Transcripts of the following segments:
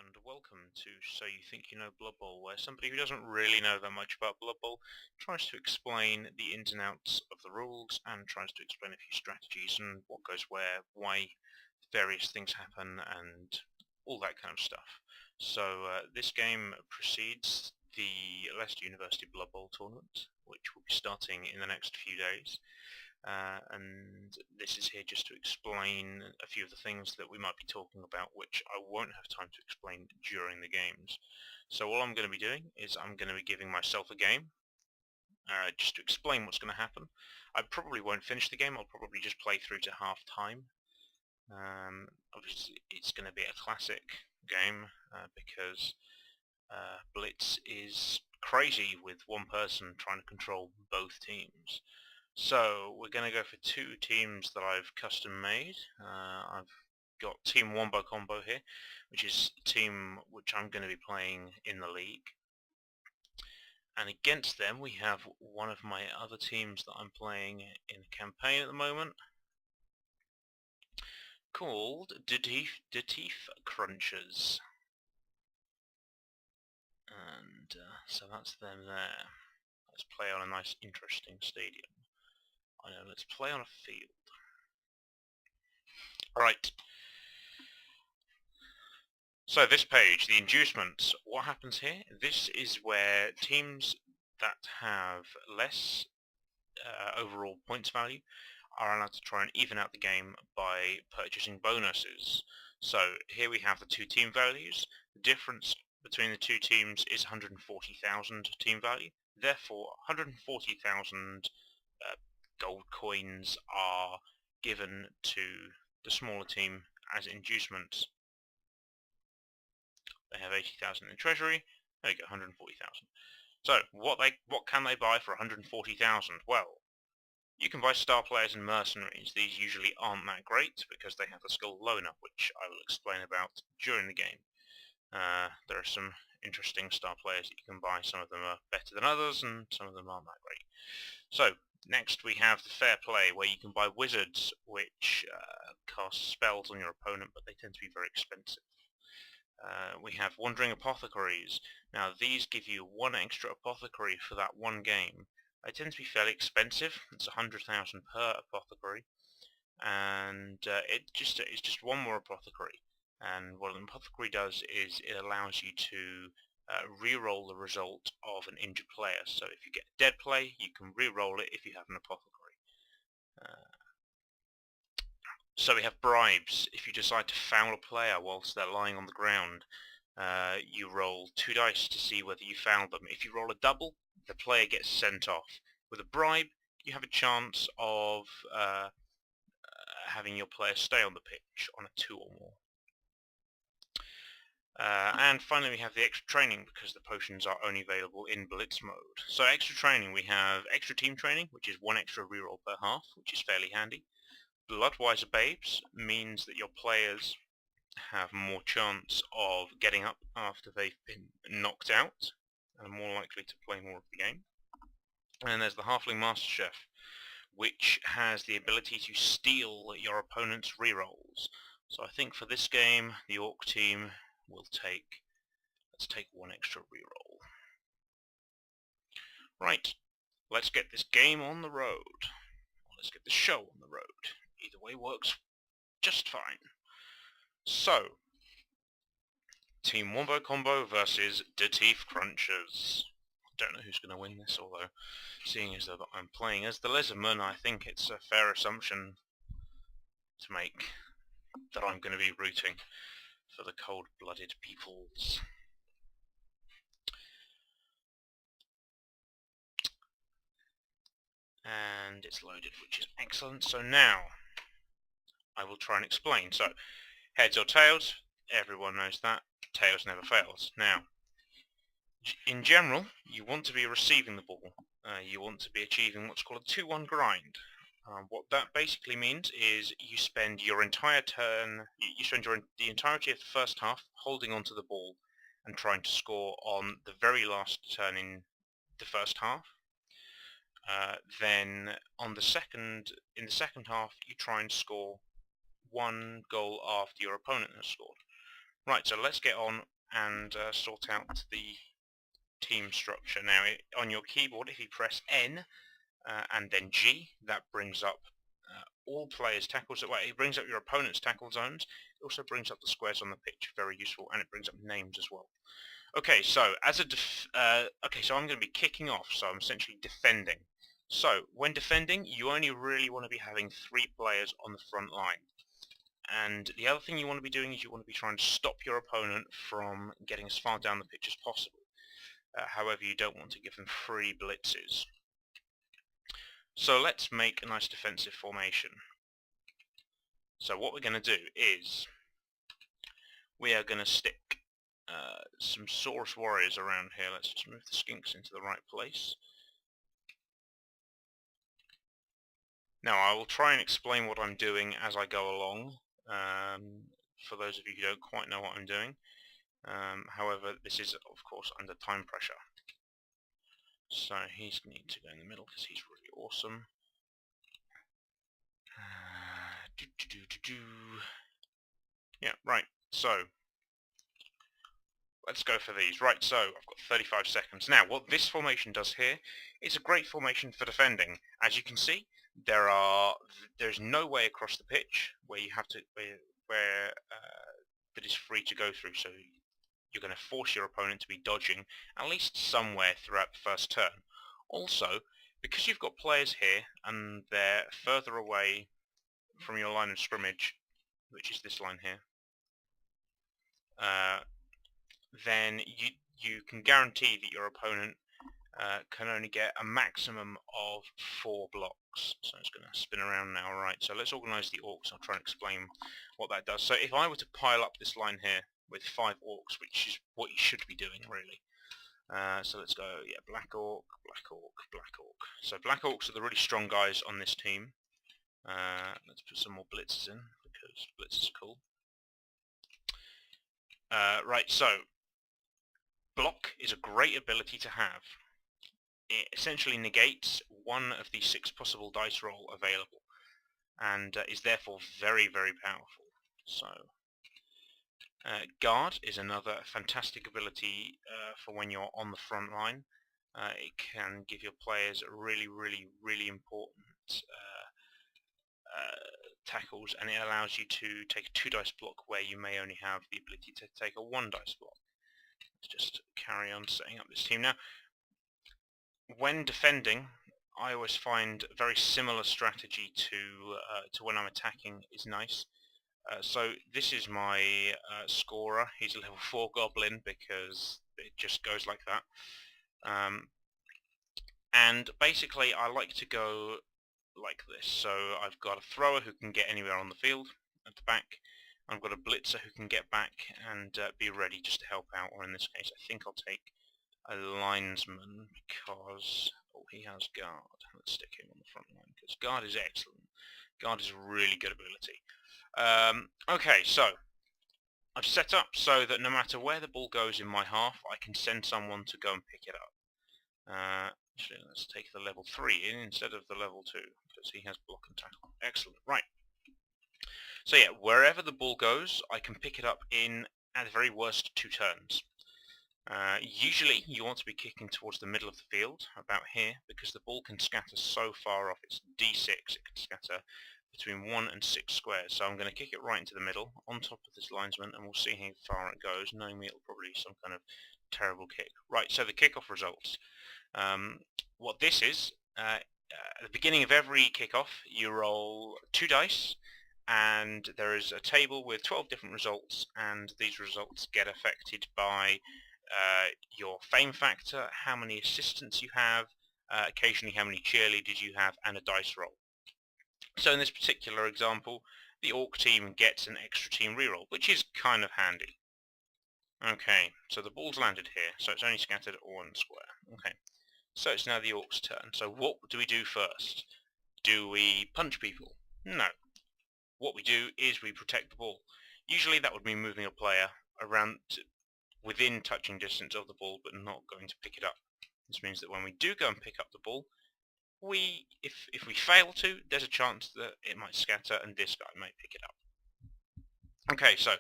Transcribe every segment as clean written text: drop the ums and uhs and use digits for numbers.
and welcome to So You Think You Know Blood Bowl, where somebody who doesn't really know that much about Blood Bowl tries to explain the ins and outs of the rules and tries to explain a few strategies and what goes where, why various things happen, and all that kind of stuff. So this game precedes the Leicester University Blood Bowl tournament, which will be starting in the next few days. And this is here just to explain a few of the things that we might be talking about, which I won't have time to explain during the games. So all I'm going to be doing is I'm going to be giving myself a game, just to explain what's going to happen. I probably won't finish the game, I'll probably just play through to half time. Obviously it's going to be a classic game, because Blitz is crazy with one person trying to control both teams. So we're going to go for two teams that I've custom made. I've got Team Wombo Combo here, which is a team which I'm going to be playing in the league. And against them we have one of my other teams that I'm playing in a campaign at the moment, called Teeth Crunchers. And so that's them there. Let's play on a nice interesting stadium. I know, let's play on a field. Right. So this page, the inducements, what happens here? This is where teams that have less overall points value are allowed to try and even out the game by purchasing bonuses. So here we have the two team values. The difference between the two teams is 140,000 team value. Therefore, 140,000 gold coins are given to the smaller team as inducements. They have 80,000 in treasury. They get 140,000. So what can they buy for 140,000? Well, you can buy star players and mercenaries. These usually aren't that great because they have the skill low enough, which I will explain about during the game. There are some interesting star players that you can buy. Some of them are better than others, and some of them aren't that great. So next we have the fair play, where you can buy wizards, which cast spells on your opponent, but they tend to be very expensive. We have wandering apothecaries. Now these give you one extra apothecary for that one game. They tend to be fairly expensive. It's 100,000 per apothecary, and it's just one more apothecary. And what an apothecary does is it allows you to re-roll the result of an injured player. So if you get a dead play, you can re-roll it if you have an apothecary. So we have bribes. If you decide to foul a player whilst they're lying on the ground, you roll 2 dice to see whether you fouled them. If you roll a double, the player gets sent off. With a bribe, you have a chance of having your player stay on the pitch on a 2 or more. And finally we have the extra training, because the potions are only available in Blitz mode. So extra training, we have extra team training, which is 1 extra reroll per half, which is fairly handy. Bloodwiser Babes means that your players have more chance of getting up after they've been knocked out, and are more likely to play more of the game. And there's the Halfling Master Chef, which has the ability to steal your opponent's rerolls. So I think for this game, the Orc team will let's take 1 extra reroll. Right, let's get this game on the road. Let's get the show on the road. Either way works just fine. So, Team Wombo Combo versus Teeth Crunchers. I don't know who's going to win this, although seeing as though I'm playing as the Lizardman, I think it's a fair assumption to make that I'm going to be rooting for the cold-blooded peoples. And it's loaded, which is excellent. So now I will try and explain. So, heads or tails, everyone knows that. Tails never fails. Now, in general, you want to be receiving the ball. You want to be achieving what's called a 2-1 grind. What that basically means is you spend your entire turn, you spend the entirety of the first half holding onto the ball and trying to score on the very last turn in the first half. Then in the second half, you try and score 1 goal after your opponent has scored. Right, so let's get on and sort out the team structure. Now, on your keyboard, if you press N and then G, that brings up all players' tackles. Well, it brings up your opponent's tackle zones. It also brings up the squares on the pitch, very useful, and it brings up names as well. Okay, so as a so I'm going to be kicking off. So I'm essentially defending. So when defending, you only really want to be having 3 players on the front line. And the other thing you want to be doing is you want to be trying to stop your opponent from getting as far down the pitch as possible. However, you don't want to give them free blitzes. So let's make a nice defensive formation. So what we're going to do is we are going to stick some Saurus warriors around here. Let's just move the skinks into the right place. Now I will try and explain what I'm doing as I go along, for those of you who don't quite know what I'm doing. However, this is of course under time pressure. So he's going to go in the middle because he's really awesome. Yeah, right, so let's go for these. Right, so I've got 35 seconds. Now, what this formation does here is a great formation for defending. As you can see, there's no way across the pitch where you have to that is free to go through. So you're going to force your opponent to be dodging at least somewhere throughout the first turn. Also, because you've got players here and they're further away from your line of scrimmage, which is this line here, then you can guarantee that your opponent can only get a maximum of 4 blocks. So it's going to spin around now. Right, so let's organise the orcs. I'll try and explain what that does. So if I were to pile up this line here with 5 orcs, which is what you should be doing really. So let's go, yeah, black orc, black orc, black orc. So black orcs are the really strong guys on this team. Let's put some more blitzes in because blitzes are cool. Right, so block is a great ability to have. It essentially negates one of the 6 possible dice roll available, and is therefore very, very powerful. So, guard is another fantastic ability for when you're on the front line. It can give your players really, really, really important tackles, and it allows you to take a 2 dice block where you may only have the ability to take a 1 dice block. Let's just carry on setting up this team now. When defending, I always find a very similar strategy to when I'm attacking is nice. So this is my scorer. He's a level 4 goblin because it just goes like that. And basically I like to go like this. So I've got a thrower who can get anywhere on the field at the back. I've got a blitzer who can get back and be ready just to help out, or in this case I think I'll take a linesman because he has guard. Let's stick him on the front line because guard is excellent. Guard is a really good ability. Okay, so I've set up so that no matter where the ball goes in my half, I can send someone to go and pick it up. Actually, let's take the level 3 in instead of the level 2 because he has block and tackle. Excellent. Right. So yeah, wherever the ball goes, I can pick it up in, at the very worst, 2 turns. Usually you want to be kicking towards the middle of the field, about here, because the ball can scatter so far off. It's D6, it can scatter between 1 and 6 squares. So I'm going to kick it right into the middle, on top of this linesman, and we'll see how far it goes. Knowing me, it'll probably be some kind of terrible kick. Right, so the kickoff results. What this is, at the beginning of every kickoff, you roll 2 dice, and there is a table with 12 different results, and these results get affected by your fame factor, how many assistants you have, occasionally how many cheerleaders you have, and a dice roll. So in this particular example, the orc team gets an extra team reroll, which is kind of handy. Okay, so the ball's landed here, so it's only scattered 1 square. Okay, so it's now the orc's turn. So what do we do first? Do we punch people? No. What we do is we protect the ball. Usually that would mean moving a player around within touching distance of the ball, but not going to pick it up. This means that when we do go and pick up the ball, if we fail to, there's a chance that it might scatter and this guy might pick it up. Okay, so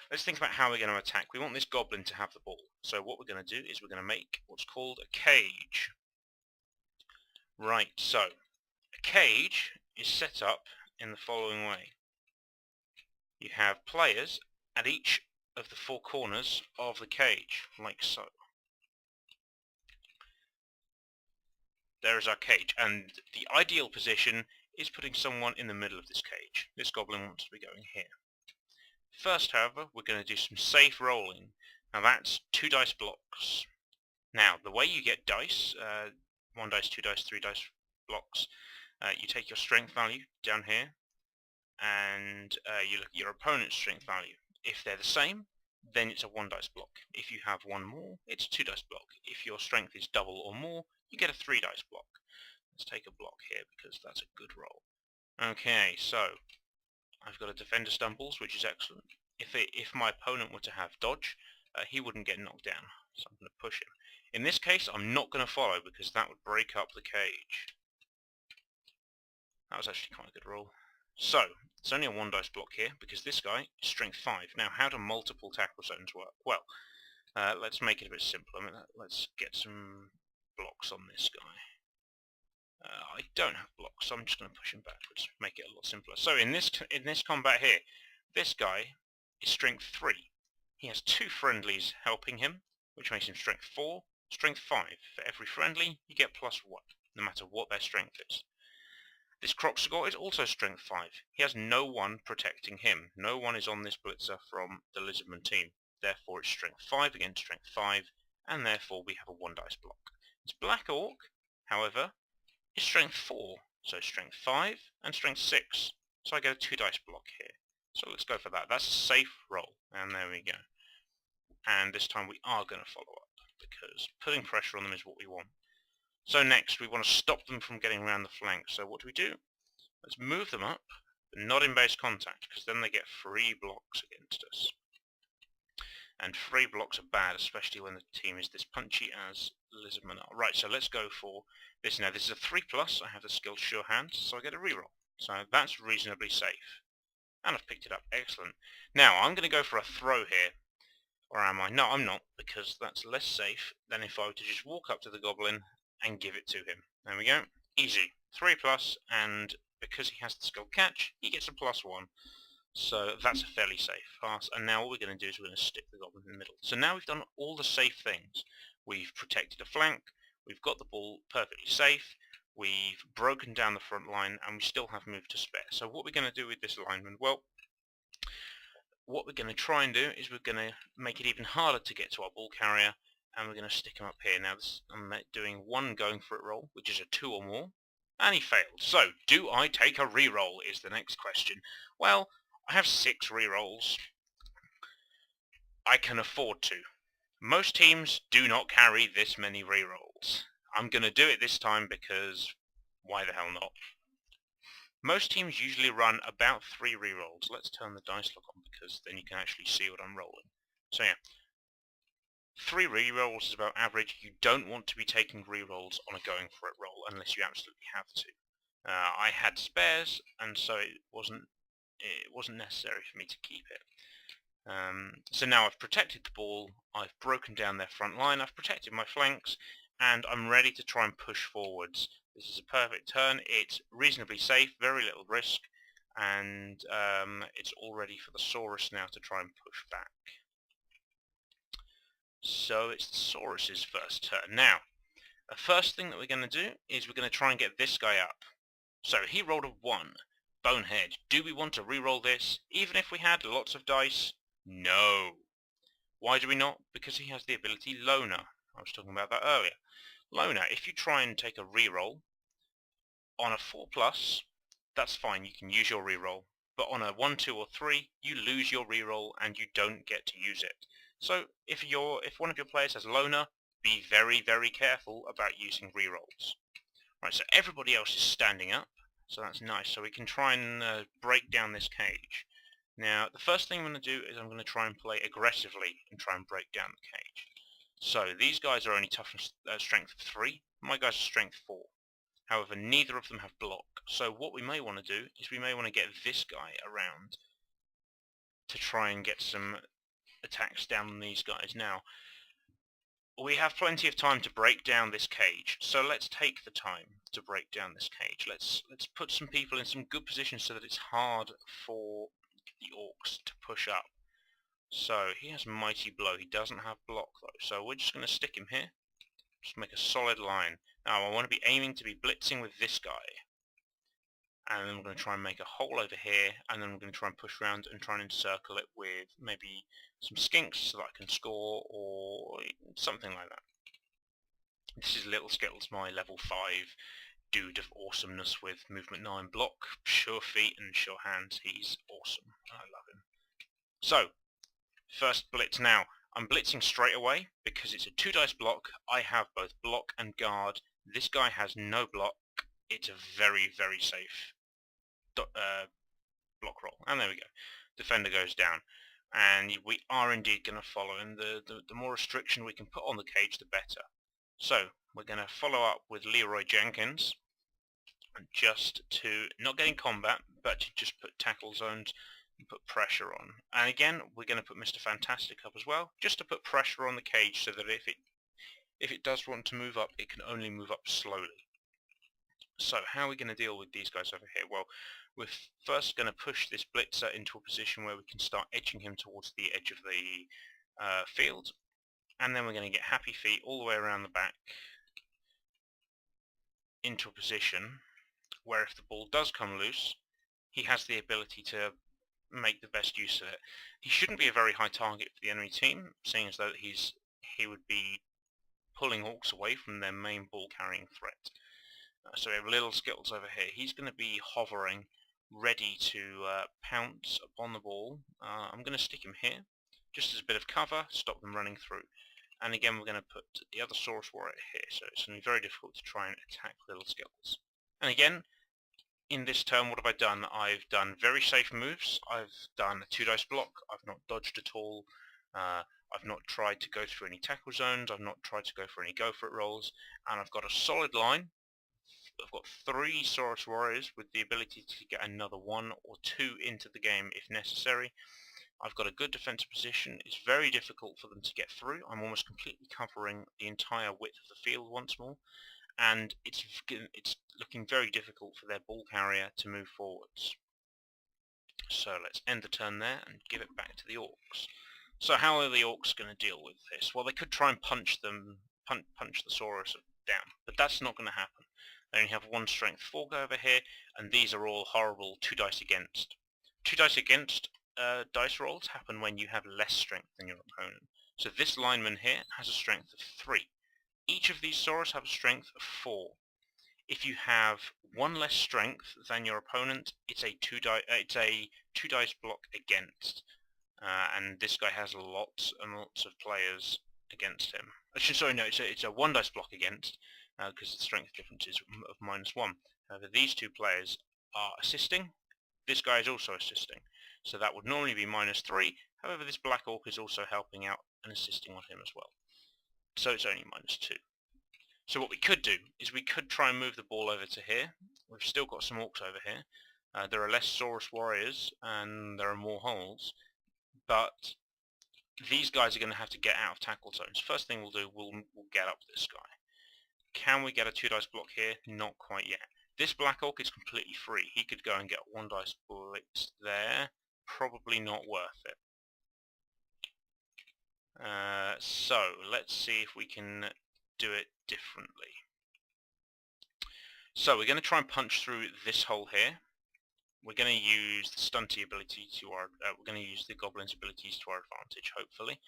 let's think about how we're going to attack. We want this goblin to have the ball. So what we're going to do is we're going to make what's called a cage. Right, so a cage is set up in the following way. You have players at each of the four corners of the cage, like so. There is our cage, and the ideal position is putting someone in the middle of this cage. This goblin wants to be going here. First, however, we're going to do some safe rolling. Now that's 2 dice blocks. Now, the way you get dice, 1 dice, 2 dice, 3 dice blocks, you take your strength value down here, and you look at your opponent's strength value. If they're the same, then it's a 1 dice block. If you have one more, it's a 2 dice block. If your strength is double or more, you get a 3 dice block. Let's take a block here because that's a good roll. Okay, so I've got a defender stumbles, which is excellent. If my opponent were to have dodge, he wouldn't get knocked down, so I'm going to push him. In this case, I'm not going to follow because that would break up the cage. That was actually quite a good roll. So, it's only a 1 dice block here because this guy is strength 5. Now, how do multiple tackle zones work? Well, let's make it a bit simpler. Let's get some blocks on this guy. I don't have blocks, so I'm just going to push him backwards, make it a lot simpler. So in this combat here, this guy is strength 3. He has 2 friendlies helping him, which makes him strength 4, strength 5. For every friendly, you get +1, no matter what their strength is. This Kroxagor is also strength 5. He has no one protecting him. No one is on this blitzer from the Lizardman team. Therefore it's strength 5 against strength 5, and therefore we have a 1 dice block. This Black Orc, however, is strength 4, so strength 5 and strength 6. So I get a 2 dice block here. So let's go for that. That's a safe roll, and there we go. And this time we are going to follow up, because putting pressure on them is what we want. So next, we want to stop them from getting around the flank. So what do? Let's move them up, but not in base contact, because then they get free blocks against us. And free blocks are bad, especially when the team is this punchy as Lizardman are. Right, so let's go for this now. This is a 3+, I have the skill Sure Hand, so I get a reroll. So that's reasonably safe. And I've picked it up, excellent. Now, I'm going to go for a throw here. Or am I? No, I'm not, because that's less safe than if I were to just walk up to the goblin and give it to him. There we go. Easy. 3+, and because he has the skill Catch, he gets a +1. So that's a fairly safe pass, and now what we're going to do is we're going to stick the goblin in the middle. So now we've done all the safe things. We've protected a flank, we've got the ball perfectly safe, we've broken down the front line, and we still have moved to spare. So what we're going to do with this alignment? Well, what we're going to try and do is we're going to make it even harder to get to our ball carrier, and we're going to stick him up here. Now I'm doing 1 going for it roll, which is a 2 or more, and he failed. So, do I take a reroll is the next question. Well, I have 6 rerolls. I can afford to. Most teams do not carry this many rerolls. I'm going to do it this time because why the hell not? Most teams usually run about 3 rerolls. Let's turn the dice lock on because then you can actually see what I'm rolling. So yeah, 3 rerolls is about average. You don't want to be taking rerolls on a going for it roll unless you absolutely have to. I had spares, and so it wasn't necessary for me to keep it. So now I've protected the ball, I've broken down their front line, I've protected my flanks, and I'm ready to try and push forwards. This is a perfect turn. It's reasonably safe, very little risk, and it's all ready for the Saurus now to try and push back. So it's the Saurus's first turn. Now, the first thing that we're going to do is we're going to try and get this guy up. So he rolled a 1. Bonehead. Do we want to re-roll this, even if we had lots of dice? No. Why do we not? Because he has the ability Loner. I was talking about that earlier. Loner, if you try and take a re-roll on a 4+, that's fine, you can use your re-roll. But on a 1, 2, or 3, you lose your re-roll and you don't get to use it. So if one of your players has Loner, be very, very careful about using re-rolls. Right, so everybody else is standing up, so that's nice. So we can try and break down this cage. Now, the first thing I'm going to do is I'm going to try and play aggressively and try and break down the cage. So these guys are only toughness strength of 3. My guys are strength 4. However, neither of them have block. So what we may want to do is we may want to get this guy around to try and get some attacks down on these guys. Now, we have plenty of time to break down this cage, so let's take the time to break down this cage. Let's put some people in some good positions so that it's hard for the orcs to push up. So he has Mighty Blow. He doesn't have block though, so we're just going to stick him here. Just make a solid line. Now I want to be aiming to be blitzing with this guy, and then I'm going to try and make a hole over here, and then I'm going to try and push around and try and encircle it with maybe some skinks so that I can score, or something like that. This is Little Skittles, my level 5 dude of awesomeness with movement 9 block, sure feet and sure hands. He's awesome. I love him. So, first blitz now. I'm blitzing straight away because it's a 2 dice block. I have both block and guard. This guy has no block. It's a very, very safe block roll. And there we go. Defender goes down. And we are indeed going to follow. And the more restriction we can put on the cage, the better. So, we're going to follow up with Leroy Jenkins. Just to, not get in combat, but to just put tackle zones and put pressure on. And again, we're going to put Mr. Fantastic up as well, just to put pressure on the cage so that if it does want to move up, it can only move up slowly. So how are we going to deal with these guys over here? Well, we're first going to push this blitzer into a position where we can start edging him towards the edge of the field, and then we're going to get Happy Feet all the way around the back into a position where if the ball does come loose, he has the ability to make the best use of it. He shouldn't be a very high target for the enemy team, seeing as though he would be pulling orcs away from their main ball carrying threat. So we have Little Skittles over here. He's going to be hovering, ready to pounce upon the ball. I'm going to stick him here, just as a bit of cover, stop them running through. And again, we're going to put the other Saurus Warrior here, so it's going to be very difficult to try and attack Little Skittles. And again, in this turn, what have I done? I've done very safe moves. I've done a 2 dice block. I've not dodged at all. I've not tried to go through any tackle zones. I've not tried to go for any go for it rolls. And I've got a solid line. I've got 3 Saurus Warriors with the ability to get another 1 or 2 into the game if necessary. I've got a good defensive position. It's very difficult for them to get through. I'm almost completely covering the entire width of the field once more. And it's looking very difficult for their ball carrier to move forwards. So let's end the turn there and give it back to the orcs. So how are the orcs going to deal with this? Well, they could try and punch the Saurus down, but that's not going to happen. They only have 1 strength 4 go over here, and these are all horrible 2 dice against. 2 dice against dice rolls happen when you have less strength than your opponent. So this lineman here has a strength of 3. Each of these Saurus have a strength of 4. If you have 1 less strength than your opponent, it's a 2 dice block against. And this guy has lots and lots of players against him. Sorry, no, it's a 1 dice block against, because the strength difference is of -1. However, these 2 players are assisting. This guy is also assisting. So that would normally be -3. However, this Black Orc is also helping out and assisting on him as well. So it's only -2. So what we could do is we could try and move the ball over to here. We've still got some orcs over here. There are less Saurus Warriors and there are more holes, but these guys are going to have to get out of tackle zones. First thing we'll do, we'll get up this guy. Can we get a 2 dice block here? Not quite yet. This Black Orc is completely free. He could go and get 1 dice blitz there. Probably not worth it. So let's see if we can do it differently. So we're going to try and punch through this hole here. We're going to use the stunty ability to our, we're going to use the goblin's abilities to our advantage, hopefully.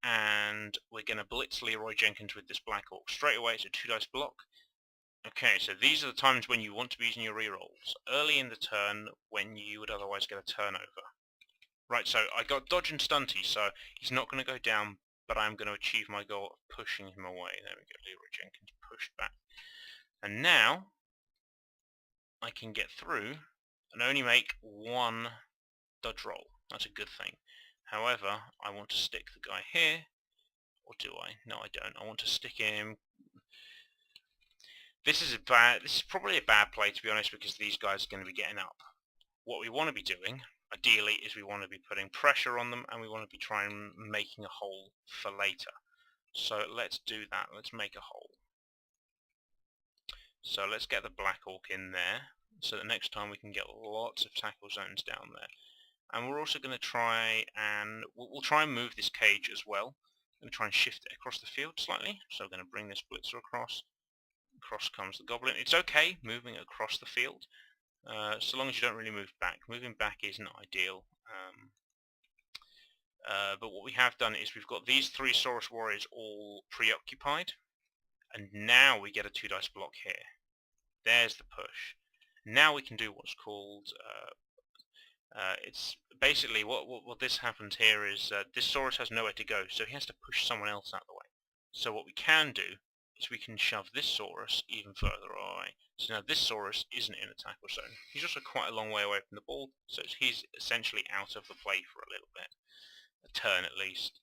And we're going to blitz Leroy Jenkins with this Black Orc. Straight away it's a 2 dice block. Okay, so these are the times when you want to be using your rerolls. Early in the turn when you would otherwise get a turnover. Right, so I got dodge and stunty, so he's not going to go down, but I'm going to achieve my goal of pushing him away. There we go, Leroy Jenkins pushed back. And now I can get through and only make 1 dodge roll. That's a good thing. However, I want to stick the guy here, or do I? No, I don't. I want to stick him. This is probably a bad play, to be honest, because these guys are going to be getting up. What we want to be doing, ideally is we want to be putting pressure on them, and we want to be trying making a hole for later. So let's do that. Let's make a hole. So let's get the Black Orc in there, so that next time we can get lots of tackle zones down there. And we're also going to try and we'll try and move this cage as well. I'm going to try and shift it across the field slightly. So we're going to bring this blitzer across. Across comes the goblin. It's okay moving across the field, so long as you don't really move back. Moving back isn't ideal. But what we have done is we've got these 3 Saurus warriors all preoccupied, and now we get a 2 dice block here. There's the push. Now we can do what's called it's basically what this happens here is this Saurus has nowhere to go, so he has to push someone else out of the way. So what we can do is we can shove this Saurus even further away. So now this Saurus isn't in a tackle zone. He's also quite a long way away from the ball, so he's essentially out of the play for a little bit. A turn at least.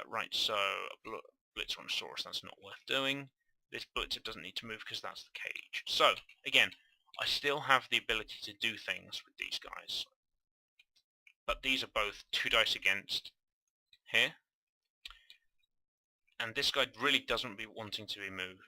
Right, so a blitzer on a Saurus, that's not worth doing. This blitzer doesn't need to move because that's the cage. So, again, I still have the ability to do things with these guys. But these are both 2 dice against here. And this guy really doesn't be wanting to be moved.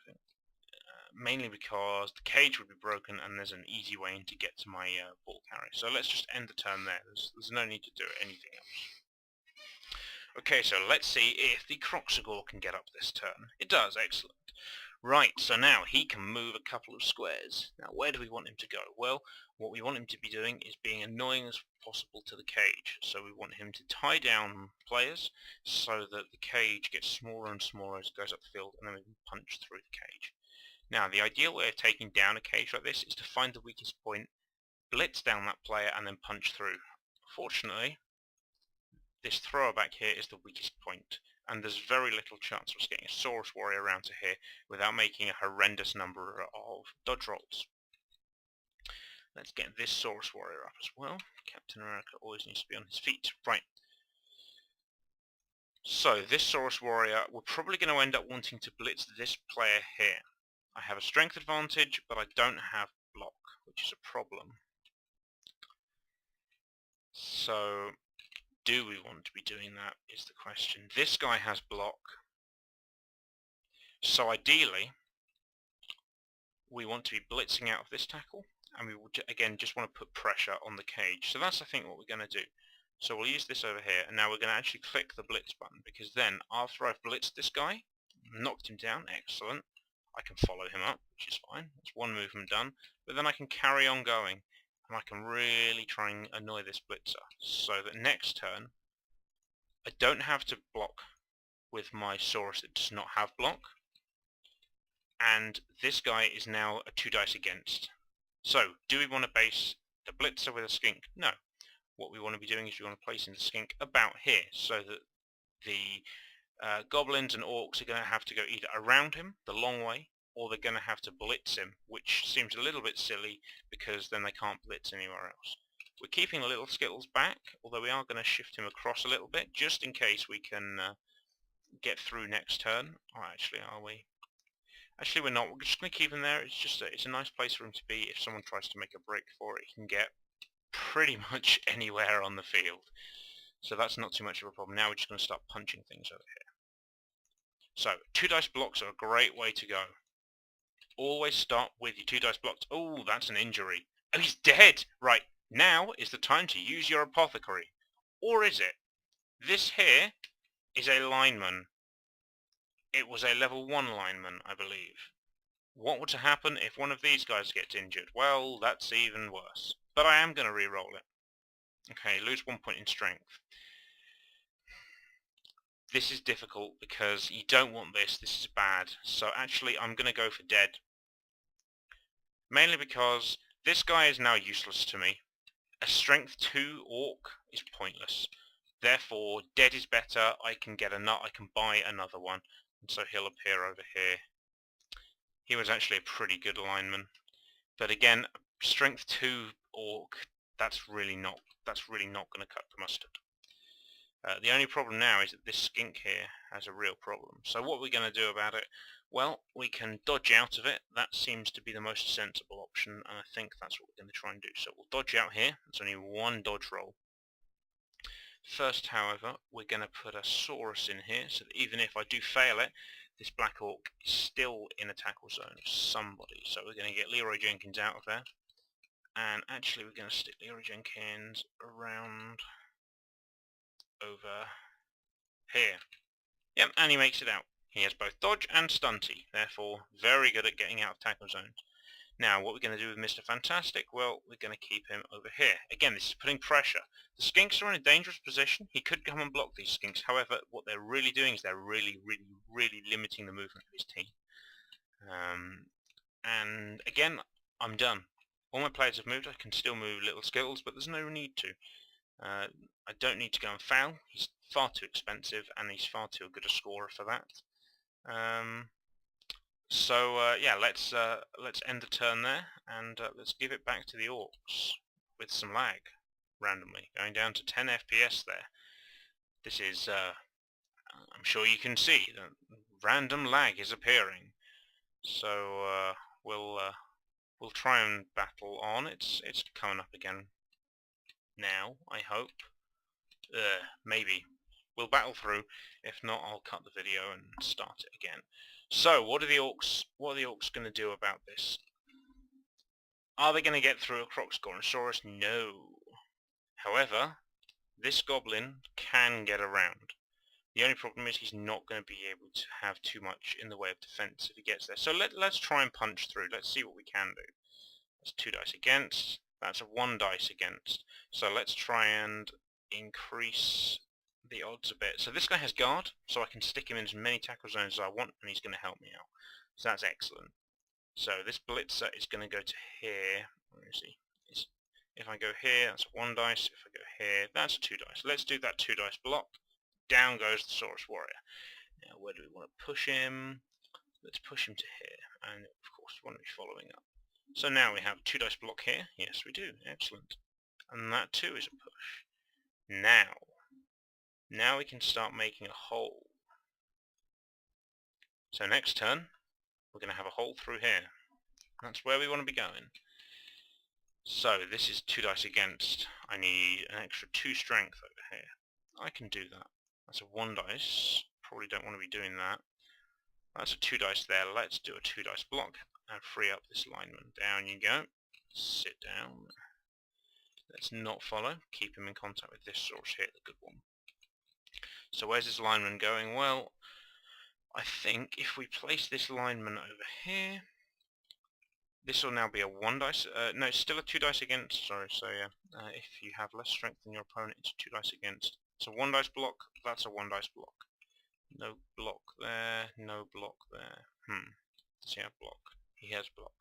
Mainly because the cage would be broken and there's an easy way in to get to my ball carrier. So let's just end the turn there. There's no need to do anything else. Okay, so let's see if the Croxagore can get up this turn. It does, excellent. Right, so now he can move a couple of squares. Now where do we want him to go? Well, what we want him to be doing is being annoying as possible to the cage. So we want him to tie down players so that the cage gets smaller and smaller as it goes up the field, and then we can punch through the cage. Now the ideal way of taking down a cage like this is to find the weakest point, blitz down that player, and then punch through. Fortunately, this thrower back here is the weakest point, and there's very little chance of us getting a Saurus warrior around to here without making a horrendous number of dodge rolls. Let's get this Saurus warrior up as well. Captain America always needs to be on his feet. Right. So this Saurus warrior, we're probably going to end up wanting to blitz this player here. I have a strength advantage, but I don't have block, which is a problem. So do we want to be doing that is the question. This guy has block. So ideally, we want to be blitzing out of this tackle, and we will again just want to put pressure on the cage. So that's I think what we're going to do. So we'll use this over here, and now we're going to actually click the blitz button, because then after I've blitzed this guy, knocked him down, excellent, I can follow him up, which is fine. That's one movement done, but then I can carry on going, and I can really try and annoy this blitzer, so that next turn I don't have to block with my Saurus that does not have block, and this guy is now a 2 dice against. So, do we want to base the blitzer with a skink? No. What we want to be doing is we want to place in the skink about here, so that the goblins and orcs are going to have to go either around him, the long way, or they're going to have to blitz him, which seems a little bit silly, because then they can't blitz anywhere else. We're keeping the little skittles back, although we are going to shift him across a little bit, just in case we can get through next turn. Oh, actually, are we? Actually, we're not. We're just going to keep him there. It's a nice place for him to be. If someone tries to make a break for it, he can get pretty much anywhere on the field. So that's not too much of a problem. Now we're just going to start punching things over here. So 2 dice blocks are a great way to go. Always start with your 2 dice blocks. Oh, that's an injury. Oh, he's dead! Right, now is the time to use your apothecary. Or is it? This here is a lineman. It was a level 1 lineman, I believe. What would happen if one of these guys gets injured? Well, that's even worse. But I am going to re-roll it. Okay, lose 1 point in strength. This is difficult because you don't want this. This is bad. So actually, I'm going to go for dead. Mainly because this guy is now useless to me. A strength 2 orc is pointless. Therefore, dead is better. I can get a nut. I can buy another one. And so he'll appear over here. He was actually a pretty good lineman. But again, strength 2 orc, that's really not going to cut the mustard. The only problem now is that this skink here has a real problem. So what we're going to do about it, Well, we can dodge out of it. That seems to be the most sensible option, and I think that's what we're going to try and do. So we'll dodge out here. It's only one dodge roll. First, however, we're going to put a Saurus in here, so that even if I do fail it, this Black Orc is still in a tackle zone of somebody. So we're going to get Leroy Jenkins out of there. And actually we're going to stick Leroy Jenkins around over here. Yep, and he makes it out. He has both dodge and stunty, therefore very good at getting out of tackle zones. Now, what we're going to do with Mr. Fantastic? Well, we're going to keep him over here. Again, this is putting pressure. The skinks are in a dangerous position. He could come and block these skinks. However, what they're really doing is they're really limiting the movement of his team. And again, I'm done. All my players have moved. I can still move little skittles, but there's no need to. I don't need to go and foul. He's far too expensive, and he's far too good a scorer for that. Yeah, let's end the turn there, and let's give it back to the Orcs with some lag, randomly, going down to 10 FPS there. This is, I'm sure you can see, that random lag is appearing. So we'll try and battle on. It's coming up again now, I hope. Maybe. We'll battle through. If not, I'll cut the video and start it again. So, what are the Orcs going to do about this? Are they going to get through a Crocscornosaurus? No. However, this Goblin can get around. The only problem is he's not going to be able to have too much in the way of defense if he gets there. So let's try and punch through. Let's see what we can do. That's 2 dice against. That's a 1 dice against. So let's try and increase the odds a bit. So this guy has guard, so I can stick him in as many tackle zones as I want, and he's going to help me out. So that's excellent. So this blitzer is going to go to here. Where is he? If I go here, that's a 1 dice. If I go here, that's a 2 dice. Let's do that 2 dice block. Down goes the Saurus Warrior. Now, where do we want to push him? Let's push him to here, and of course we want to be following up. So now we have 2 dice block here. Yes, we do. Excellent. And that too is a push. Now we can start making a hole. So next turn, we're going to have a hole through here. That's where we want to be going. So this is 2 dice against. I need an extra 2 strength over here. I can do that. That's a 1 dice. Probably don't want to be doing that. That's a 2 dice there. Let's do a 2 dice block and free up this lineman. Down you go. Sit down. Let's not follow. Keep him in contact with this source here, the good one. So where's this lineman going? Well, I think if we place this lineman over here, this will now be a 1 dice. No, it's still a 2 dice against. Sorry. So yeah, if you have less strength than your opponent, it's 2 dice against. It's a 1 dice block. That's a 1 dice block. No block there. No block there. Does he have block? He has block.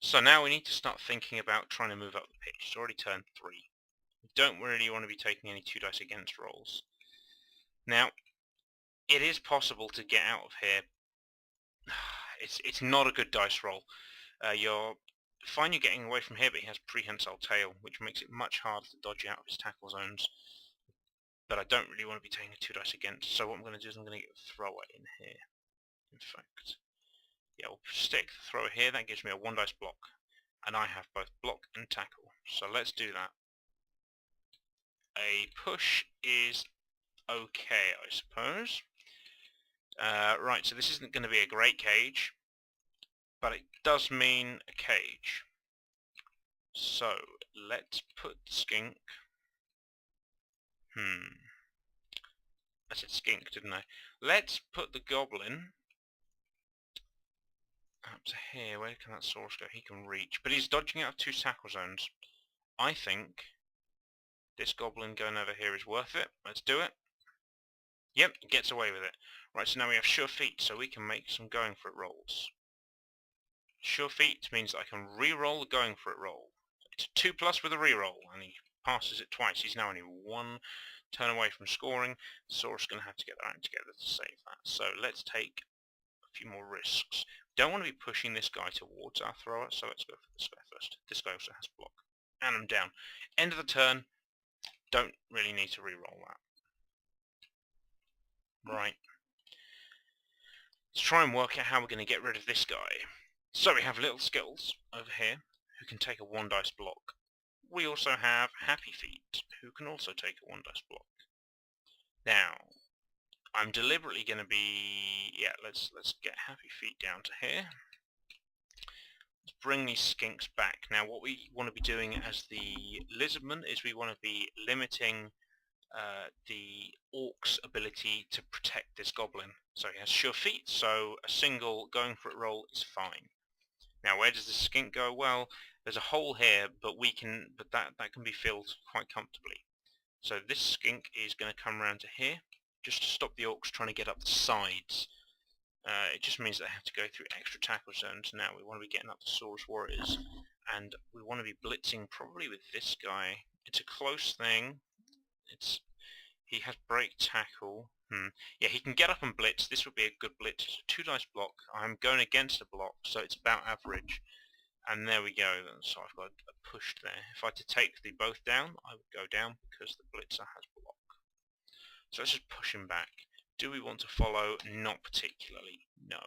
So now we need to start thinking about trying to move up the pitch. It's already turn 3. We don't really want to be taking any 2 dice against rolls. Now, it is possible to get out of here. It's not a good dice roll. You're fine you're getting away from here, but he has prehensile tail, which makes it much harder to dodge out of his tackle zones. But I don't really want to be taking a 2 dice against, so what I'm going to do is I'm going to get a thrower in here. In fact, yeah, we'll stick the thrower here. That gives me a 1 dice block, and I have both block and tackle. So let's do that. A push is okay, I suppose. Right, so this isn't going to be a great cage, but it does mean a cage. So let's put the skink. I said skink, didn't I? Let's put the goblin up to here. Where can that source go? He can reach, but he's dodging out of 2 tackle zones. I think this goblin going over here is worth it. Let's do it. Yep, gets away with it. Right, so now we have sure feet, so we can make some going for it rolls. Sure feet means that I can re-roll the going for it roll. It's a 2+ with a re-roll, and he passes it twice. He's now only 1 turn away from scoring. The Saurus is going to have to get their act together to save that. So let's take a few more risks. Don't want to be pushing this guy towards our thrower, so let's go for this guy first. This guy also has block. And I'm down. End of the turn. Don't really need to re-roll that. Right. Let's try and work out how we're going to get rid of this guy. So we have Little Skittles over here, who can take a 1 dice block. We also have Happy Feet, who can also take a 1 dice block. Now, I'm deliberately going to be... yeah, let's get Happy Feet down to here. Let's bring these skinks back. Now, what we want to be doing as the Lizardman is we want to be limiting the Orc's ability to protect this goblin. So he has sure feet, so a single going for it roll is fine. Now, where does the skink go? Well, there's a hole here, but that can be filled quite comfortably. So this skink is going to come around to here, just to stop the Orcs trying to get up the sides. It just means they have to go through extra tackle zones. Now we want to be getting up the Saurus Warriors, and we want to be blitzing probably with this guy. It's a close thing. He has break tackle. Yeah, he can get up and blitz. This would be a good blitz. It's a 2 dice block. I'm going against a block, so it's about average. And there we go. So I've got a push there. If I had to take the both down, I would go down because the blitzer has block. So let's just push him back. Do we want to follow? Not particularly, no.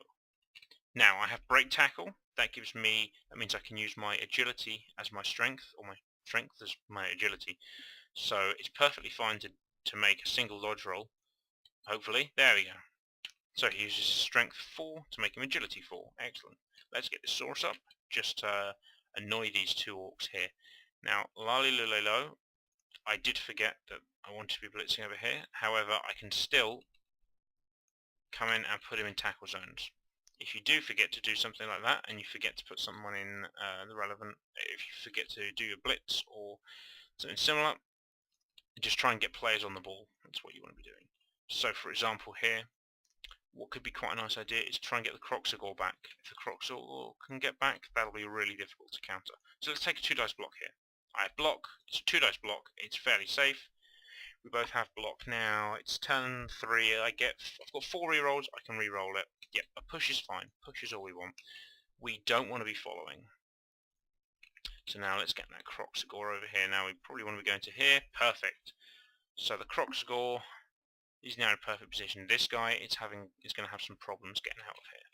Now I have break tackle. That means I can use my agility as my strength, or my strength as my agility. So it's perfectly fine to make a single dodge roll. Hopefully, there we go. So he uses strength 4 to make him agility 4. Excellent. Let's get this Saurus up, just to annoy these 2 Orcs here. Now, lalilulelo, I did forget that I want to be blitzing over here. However, I can still come in and put him in tackle zones. If you do forget to do something like that, and you forget to put someone in the relevant, if you forget to do your blitz or something similar, just try and get players on the ball. That's what you want to be doing. So, for example, here, what could be quite a nice idea is try and get the Croxagore back. If the Croxagore can get back, that'll be really difficult to counter. So let's take a 2 dice block here. I have block. It's a 2 dice block. It's fairly safe. We both have block now. It's turn 3. I've got 4 rerolls. I can reroll it. Yep, a push is fine. Push is all we want. We don't want to be following. So now let's get that Croxagore over here. Now we probably want to be going to here. Perfect. So the Croxagore is now in a perfect position. This guy is going to have some problems getting out of here.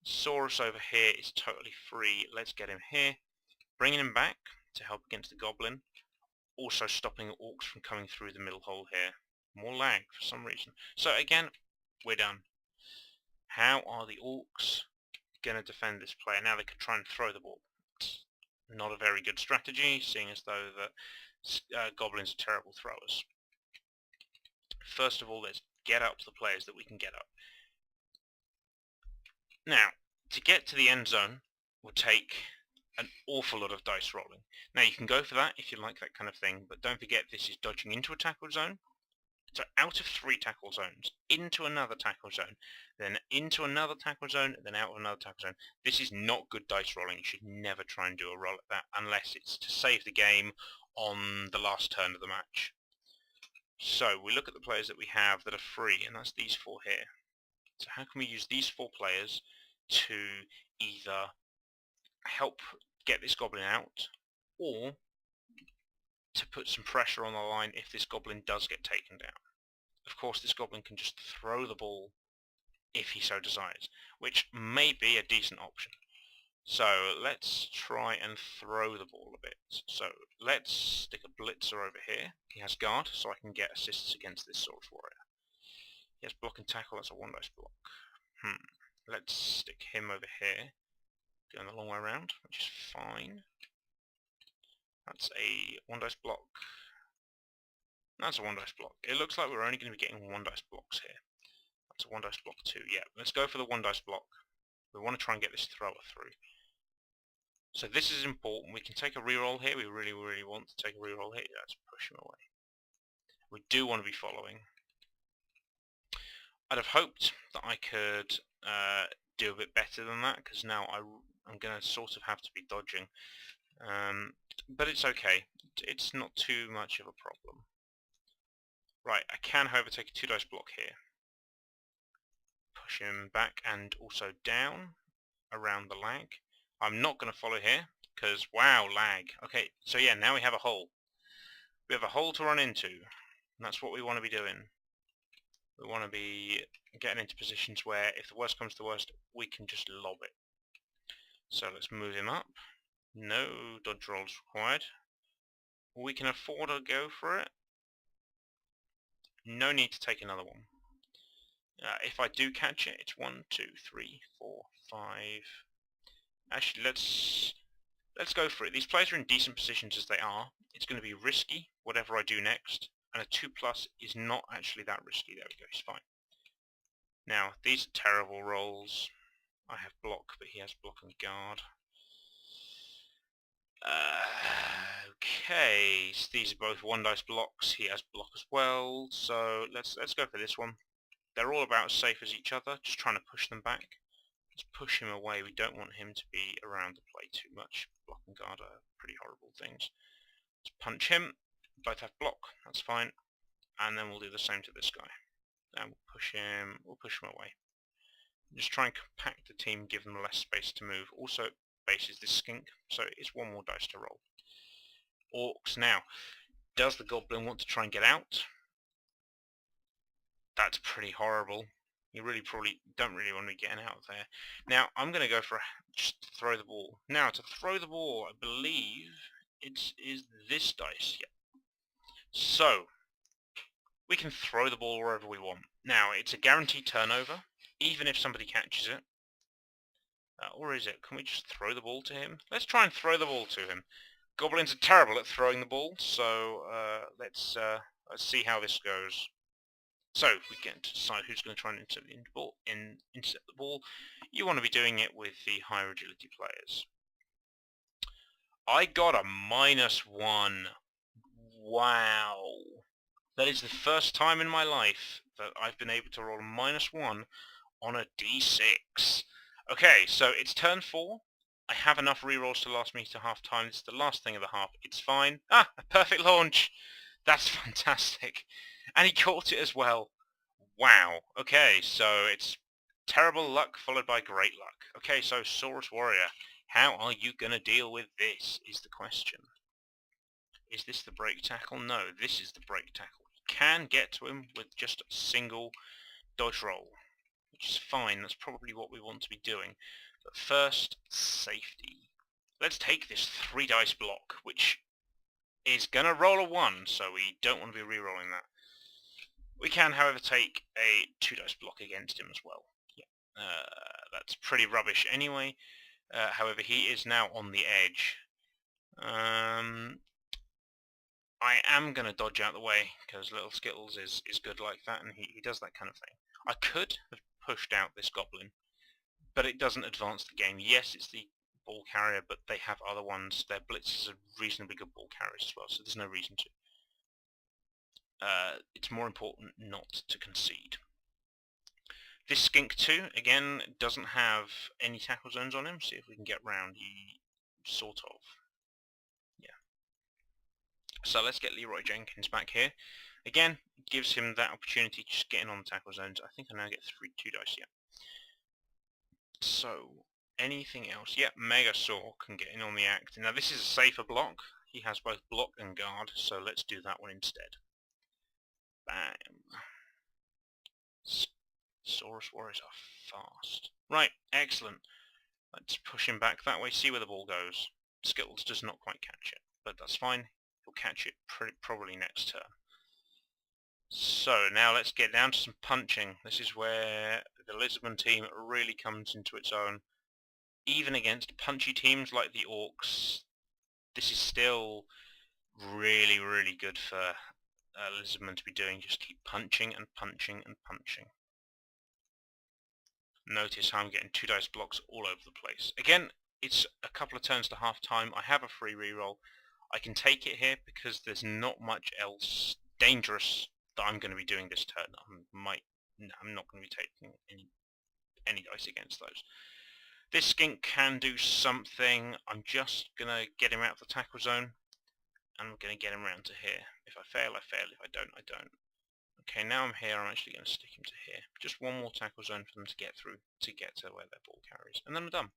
Saurus over here is totally free. Let's get him here. Bringing him back to help against the Goblin. Also stopping Orcs from coming through the middle hole here. More lag for some reason. So again, we're done. How are the Orcs going to defend this player? Now they could try and throw the ball. It's not a very good strategy, seeing as though that Goblins are terrible throwers. First of all, let's get up the players that we can get up. Now, to get to the end zone will take an awful lot of dice rolling. Now, you can go for that if you like that kind of thing, but don't forget this is dodging into a tackle zone. So out of 3 tackle zones, into another tackle zone, then into another tackle zone, then out of another tackle zone. This is not good dice rolling. You should never try and do a roll at that unless it's to save the game on the last turn of the match. So we look at the players that we have that are free, and that's these 4 here. So how can we use these 4 players to either help get this Goblin out, or to put some pressure on the line if this Goblin does get taken down? Of course, this Goblin can just throw the ball if he so desires, which may be a decent option. So let's try and throw the ball a bit. So let's stick a blitzer over here. He has guard, so I can get assists against this Saurus Warrior. He has block and tackle, that's a 1 dice block. Let's stick him over here. Going the long way around, which is fine. That's a 1 dice block. That's a 1 dice block. It looks like we're only going to be getting 1 dice blocks here. That's a 1 dice block too. Yeah, let's go for the 1 dice block. We want to try and get this thrower through. So this is important. We can take a reroll here. We really, really want to take a reroll here. Let's push him away. We do want to be following. I'd have hoped that I could do a bit better than that, because now I'm going to sort of have to be dodging. But it's okay. It's not too much of a problem. Right, I can, however, take a 2 dice block here. Push him back and also down around the lag. I'm not going to follow here, because, wow, lag. Okay, so yeah, now we have a hole. We have a hole to run into, and that's what we want to be doing. We want to be getting into positions where, if the worst comes to the worst, we can just lob it. So let's move him up. No dodge rolls required. We can afford to go for it. No need to take another one. If I do catch it, it's 1, 2, 3, 4, 5. Actually, let's go for it. These players are in decent positions as they are. It's going to be risky, whatever I do next. And a 2+ is not actually that risky. There we go, he's fine. Now, these are terrible rolls. I have block, but he has block and guard. Okay, so these are both 1 dice blocks. He has block as well. So let's go for this one. They're all about as safe as each other. Just trying to push them back. Let's push him away. We don't want him to be around the play too much. Block and guard are pretty horrible things. Let's punch him. Both have block. That's fine. And then we'll do the same to this guy. And we'll push him away. Just try and compact the team, give them less space to move. Also, bases this skink, so it's 1 more dice to roll. Orcs. Now, does the goblin want to try and get out? That's pretty horrible. You really probably don't really want to be getting out of there. Now, I'm going to go for just to throw the ball. Now, to throw the ball, I believe it is this dice. Yeah. So, we can throw the ball wherever we want. Now, it's a guaranteed turnover, even if somebody catches it. Or is it? Can we just throw the ball to him? Let's try and throw the ball to him. Goblins are terrible at throwing the ball, so let's see how this goes. So we get to decide who's going to try and intercept the ball. You want to be doing it with the higher agility players. I got a -1. Wow. That is the first time in my life that I've been able to roll a -1 on a d6. Okay, so it's turn 4. I have enough rerolls to last me to half time. It's the last thing of the half. It's fine. Ah, a perfect launch. That's fantastic. And he caught it as well. Wow. Okay, so it's terrible luck followed by great luck. Okay, so Saurus Warrior, how are you going to deal with this is the question. Is this the break tackle? No, this is the break tackle. You can get to him with just a single dodge roll, which is fine. That's probably what we want to be doing. But first, safety. Let's take this 3 dice block, which is going to roll a 1, so we don't want to be re-rolling that. We can, however, take a 2 dice block against him as well. Yeah, that's pretty rubbish anyway. However, he is now on the edge. I am going to dodge out the way, because Little Skittles is good like that, and he does that kind of thing. I could have pushed out this goblin, but it doesn't advance the game. Yes, it's the ball carrier, but they have other ones. Their blitzers are reasonably good ball carriers as well, so there's no reason to. It's more important not to concede. This skink 2, again, doesn't have any tackle zones on him. See if we can get round. Sort of. Yeah. So let's get Leroy Jenkins back here. Again, gives him that opportunity to just get in on the tackle zones. I think I now get 2 dice, yeah. So, anything else? Yep, Megasaur can get in on the act. Now this is a safer block. He has both block and guard, so let's do that one instead. Bam. Saurus Warriors are fast. Right, excellent. Let's push him back that way, see where the ball goes. Skittles does not quite catch it, but that's fine. He'll catch it probably next turn. So now let's get down to some punching. This is where the Lisbon team really comes into its own. Even against punchy teams like the Orcs, this is still really, really good for Lisbon to be doing. Just keep punching and punching and punching. Notice how I'm getting 2 dice blocks all over the place. Again, it's a couple of turns to half time. I have a free reroll. I can take it here because there's not much else dangerous that I'm going to be doing this turn. I'm not going to be taking any dice against those. This skink can do something. I'm just going to get him out of the tackle zone, and I'm going to get him around to here. If I fail, I fail. If I don't, I don't. Okay, now I'm here, I'm actually going to stick him to here. Just 1 more tackle zone for them to get through, to get to where their ball carries. And then I'm done.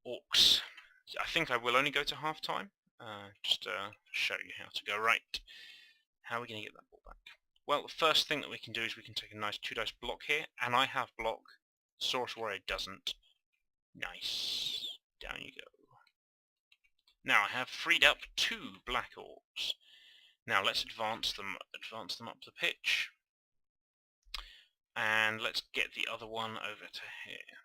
Orcs. I think I will only go to half-time, just to show you how to go. Right. How are we going to get that ball back? Well, the first thing that we can do is we can take a nice 2 dice block here, and I have block. Saurus Warrior doesn't. Nice. Down you go. Now I have freed up 2 Black Orcs. Now let's advance them up the pitch. And let's get the other one over to here.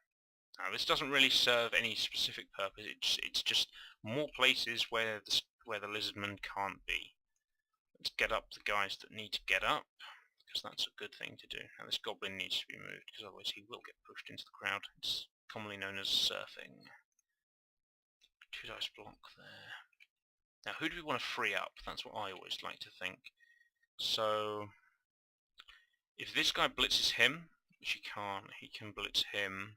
Now this doesn't really serve any specific purpose, it's just more places where the lizardmen can't be. Let's get up the guys that need to get up, because that's a good thing to do. Now this goblin needs to be moved, because otherwise he will get pushed into the crowd. It's commonly known as surfing. 2 dice block there. Now who do we want to free up? That's what I always like to think. So if this guy blitzes him, which he can blitz him.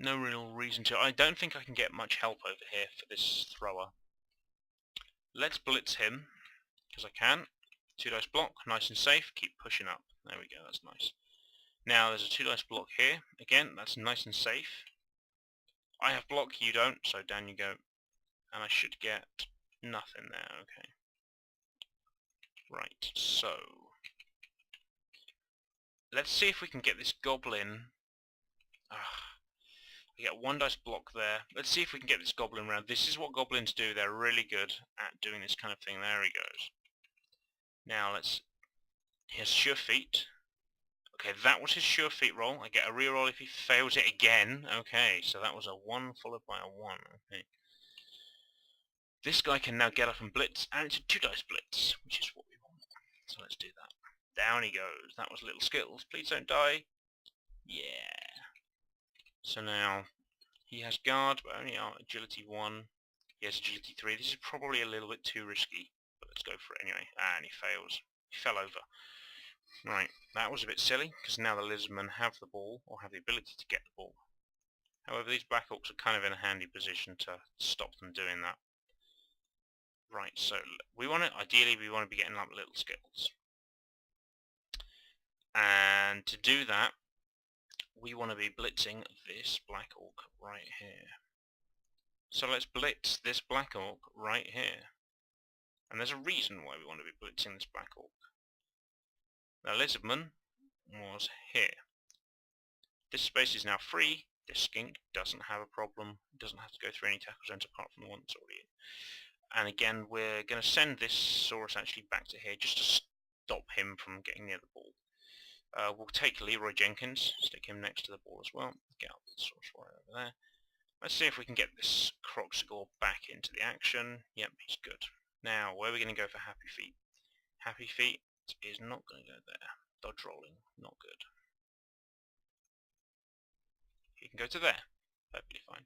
No real reason to. I don't think I can get much help over here for this thrower. Let's blitz him, because I can. 2 dice block, nice and safe, keep pushing up. There we go, that's nice. Now there's a 2 dice block here, again, that's nice and safe. I have block, you don't, so down you go. And I should get nothing there, okay. Right, so let's see if we can get this goblin. I get 1 dice block there. Let's see if we can get this goblin round. This is what goblins do. They're really good at doing this kind of thing. There he goes. Now let's... He has sure feet. Okay, that was his sure feet roll. I get a reroll if he fails it again. Okay, so that was a 1 followed by a 1. Okay. This guy can now get up and blitz, and it's a 2 dice blitz, which is what we want. So let's do that. Down he goes. That was little skills. Please don't die. Yeah. So now, he has guard, but only agility 1. He has agility 3. This is probably a little bit too risky, but let's go for it anyway. And he fails. He fell over. Right, that was a bit silly, because now the lizardmen have the ball, or have the ability to get the ball. However, these Black Orcs are kind of in a handy position to stop them doing that. Right, so ideally we want to be getting up little skills. And to do that, we want to be blitzing this Black Orc right here. So let's blitz this Black Orc right here. And there's a reason why we want to be blitzing this Black Orc. The lizardman was here. This space is now free. This skink doesn't have a problem. Doesn't have to go through any tackle zones apart from the one that's already in. And again, we're going to send this Saurus actually back to here just to stop him from getting near the ball. We'll take Leroy Jenkins, stick him next to the ball as well. Get out the Saurus Warrior over there. Let's see if we can get this Croxagore back into the action. Yep, he's good. Now, where are we going to go for Happy Feet? Happy Feet is not going to go there. Dodge rolling, not good. He can go to there. Perfectly fine.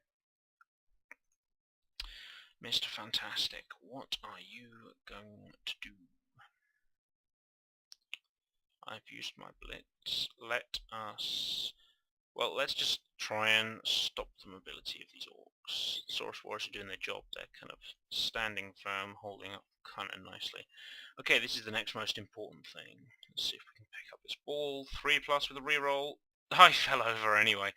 Mr. Fantastic, what are you going to do? I've used my blitz. Let's just try and stop the mobility of these orcs. Saurus Warriors are doing their job. They're kind of standing firm, holding up kind of nicely. Okay, this is the next most important thing. Let's see if we can pick up this ball. 3+ with a reroll. I fell over anyway.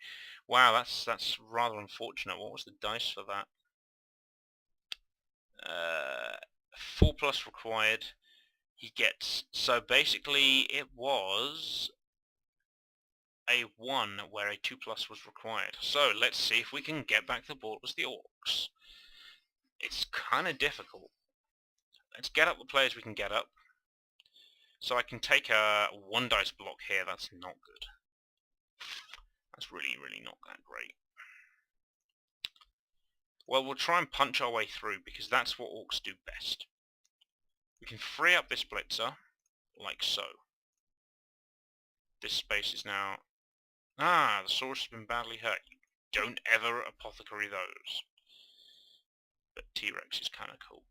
Wow, that's rather unfortunate. What was the dice for that? 4+ required. He gets, so basically it was a 1 where a 2+ was required. So let's see if we can get back the ball as the orcs. It's kind of difficult. Let's get up the players we can get up. So I can take a 1 dice block here. That's not good. That's really, really not that great. Well, we'll try and punch our way through, because that's what orcs do best. We can free up this blitzer, like so. This space is now... Ah, the Saurus has been badly hurt. You don't ever apothecary those. But T-Rex is kind of cool.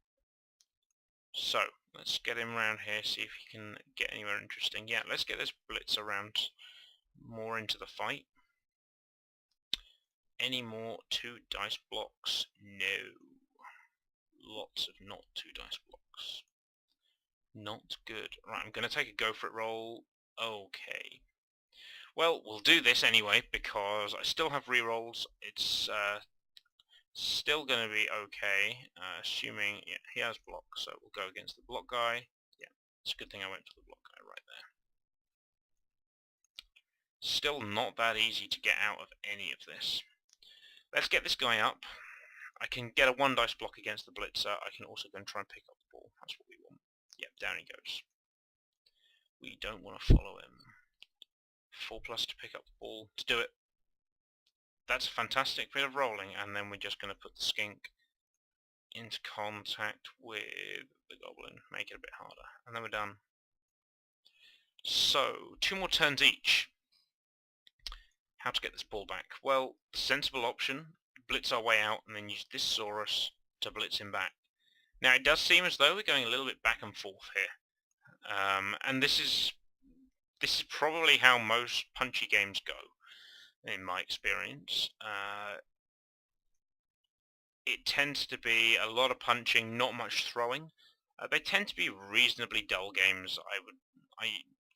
So, let's get him around here, see if he can get anywhere interesting. Yeah, let's get this blitz around more into the fight. Any more 2 dice blocks? No. Lots of not 2 dice blocks. Not good. Right, I'm going to take a go for it roll. Okay. Well, we'll do this anyway, because I still have rerolls. It's still going to be okay, assuming he has block, so we'll go against the block guy. Yeah, It's a good thing I went for the block guy right there. Still not that easy to get out of any of this. Let's get this guy up. I can get a 1 dice block against the blitzer. I can also go and try and pick up the ball. That's what we want. Yep, down he goes. We don't want to follow him. 4+ to pick up the ball. To do it. That's a fantastic bit of rolling, and then we're just going to put the skink into contact with the goblin. Make it a bit harder. And then we're done. So, 2 more turns each. How to get this ball back? Well, sensible option, blitz our way out and then use this Saurus to blitz him back. Now it does seem as though we're going a little bit back and forth here. And this is probably how most punchy games go, in my experience. It tends to be a lot of punching, not much throwing. They tend to be reasonably dull games, I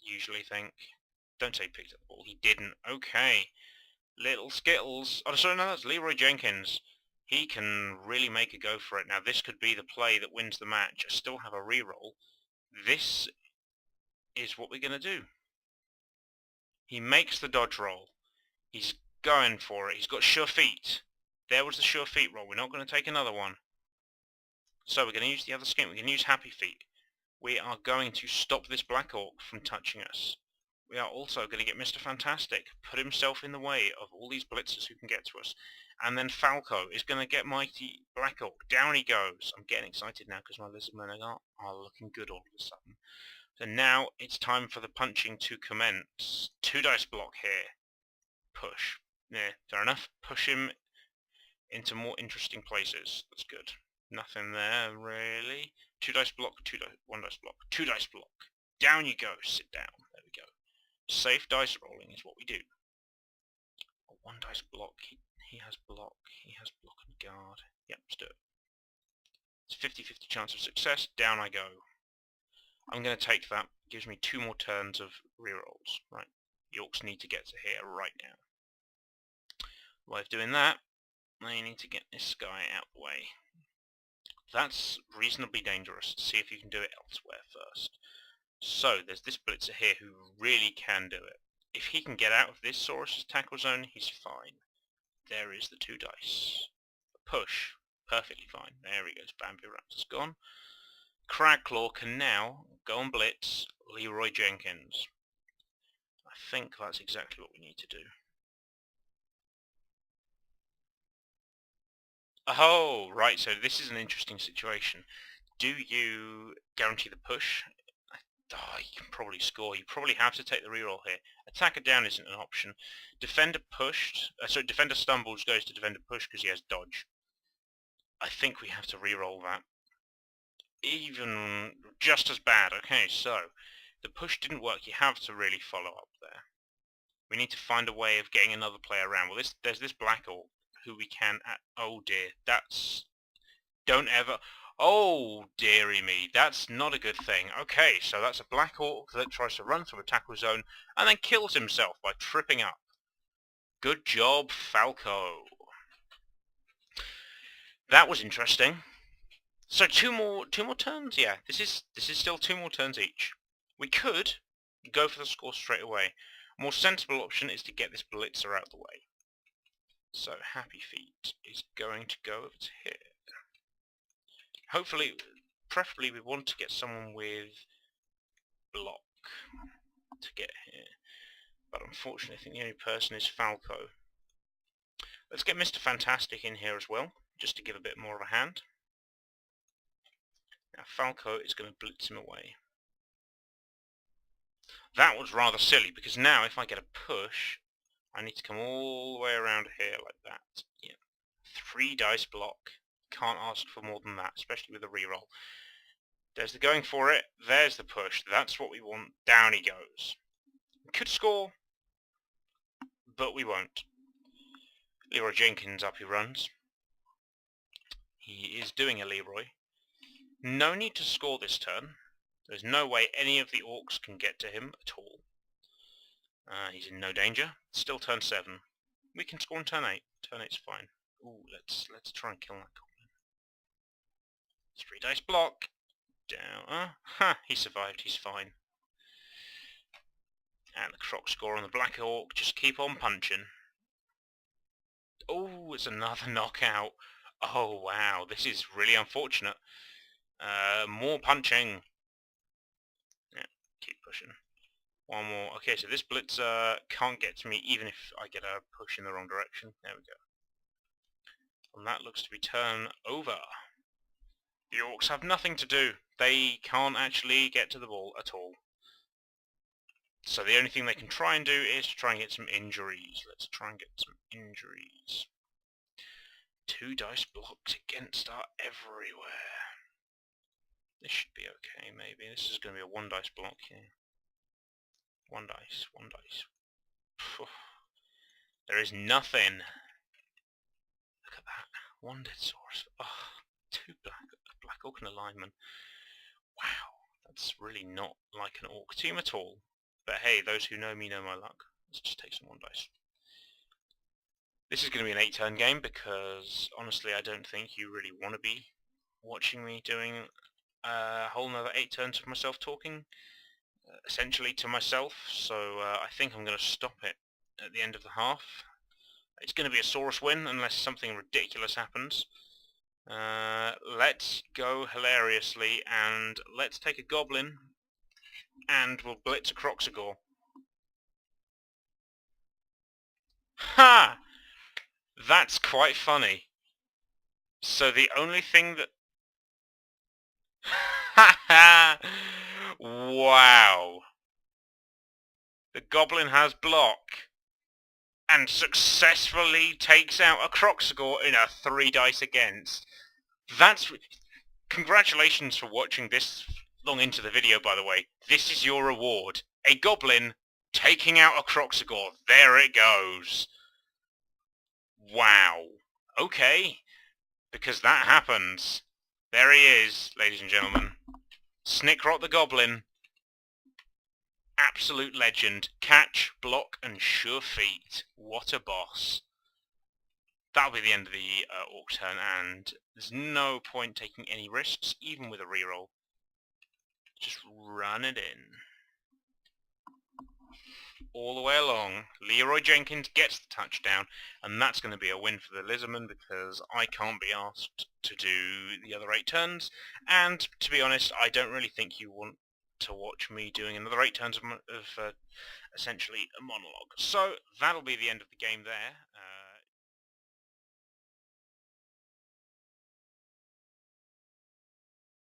usually think. Don't say he picked up the ball. He didn't. Okay. Little Skittles. Oh, sorry, no, that's Leroy Jenkins. He can really make a go for it. Now, this could be the play that wins the match. I still have a reroll. This is what we're going to do. He makes the dodge roll. He's going for it. He's got sure feet. There was the sure feet roll. We're not going to take another one. So we're going to use the other skin. We're going to use happy feet. We are going to stop this Black Orc from touching us. We are also going to get Mr. Fantastic, put himself in the way of all these blitzers who can get to us. And then Falco is going to get Mighty Black Orc. Down he goes. I'm getting excited now because my Lizardmen are looking good all of a sudden. So now it's time for the punching to commence. 2 dice block here. Push. Yeah, fair enough. Push him into more interesting places. That's good. Nothing there, really. 2 dice block, 1 dice block, 2 dice block. Down you go. Sit down. There we go. Safe dice rolling is what we do. A 1 dice block. He has block. He has block and guard. Yep, let's do it. It's 50-50 chance of success. Down I go. I'm going to take that. Gives me 2 more turns of rerolls. Right. Yorks need to get to here right now. Way of doing that, I need to get this guy out of the way. That's reasonably dangerous. See if you can do it elsewhere first. So, there's this blitzer here who really can do it. If he can get out of this Saurus's tackle zone, he's fine. There is the 2 dice. A push. Perfectly fine. There he goes. Bambi Raptor's gone. Cragclaw can now go and blitz Leroy Jenkins. I think that's exactly what we need to do. Oh, right, so this is an interesting situation. Do you guarantee the push? Oh, you can probably score. You probably have to take the reroll here. Attacker down isn't an option. Defender pushed. So defender stumbles goes to defender push because he has dodge. I think we have to reroll that. Even just as bad. Okay, so the push didn't work. You have to really follow up there. We need to find a way of getting another player around. Well, there's this Black Orc who we can... Oh dear, that's... Don't ever... Oh, dearie me, that's not a good thing. Okay, so that's a Black Orc that tries to run through a tackle zone and then kills himself by tripping up. Good job, Falco. That was interesting. So two more turns? Yeah, this is still 2 more turns each. We could go for the score straight away. A more sensible option is to get this blitzer out of the way. So Happy Feet is going to go over to here. Hopefully, preferably we want to get someone with block to get here. But unfortunately I think the only person is Falco. Let's get Mr. Fantastic in here as well, just to give a bit more of a hand. Now Falco is going to blitz him away. That was rather silly, because now if I get a push, I need to come all the way around here like that. Yeah. 3 dice block. Can't ask for more than that, especially with a reroll. There's the going for it. There's the push. That's what we want. Down he goes. We could score, but we won't. Leroy Jenkins up he runs. He is doing a Leroy. No need to score this turn. There's no way any of the orcs can get to him at all. He's in no danger. Still turn 7. We can score on turn 8. Turn 8's fine. Ooh, let's try and kill that goblin. 3 dice block. down. Ha! He survived. He's fine. And the croc score on the Black Orc. Just keep on punching. Oh, it's another knockout. Oh, wow. This is really unfortunate. More punching. Yeah, keep pushing. One more. Okay, so this blitzer can't get to me even if I get a push in the wrong direction. There we go. And that looks to be turn over. The Orcs have nothing to do. They can't actually get to the ball at all. So the only thing they can try and do is to try and get some injuries. Let's try and get some injuries. 2 dice blocks against are everywhere. This should be okay, maybe. This is going to be a 1 dice block here. 1 dice, 1 dice. Phew. There is nothing. Look at that. 1 dead source. Oh, 2 black orc and a lineman. Wow, that's really not like an orc team at all. But hey, those who know me know my luck. Let's just take some 1 dice. This is going to be an 8-turn game because, honestly, I don't think you really want to be watching me doing a whole nother 8 turns of myself talking, essentially to myself. So I think I'm going to stop it at the end of the half. It's going to be a Saurus win unless something ridiculous happens. Let's go hilariously and let's take a goblin and we'll blitz a Croxagore. Ha! That's quite funny. So the only thing that... Wow. The goblin has block and successfully takes out a Croxagore in a 3 dice against. That's... Congratulations for watching this long into the video, by the way. This is your reward. A goblin taking out a Croxagore. There it goes. Wow. Okay. Because that happens. There he is, ladies and gentlemen. Snickrot the Goblin. Absolute legend. Catch, block, and sure feet. What a boss. That'll be the end of the Orc turn, and there's no point taking any risks, even with a reroll. Just run it in. All the way along, Leroy Jenkins gets the touchdown, and that's going to be a win for the Lizardman because I can't be asked to do the other 8 turns, and to be honest, I don't really think you want to watch me doing another 8 turns of essentially a monologue. So that'll be the end of the game there.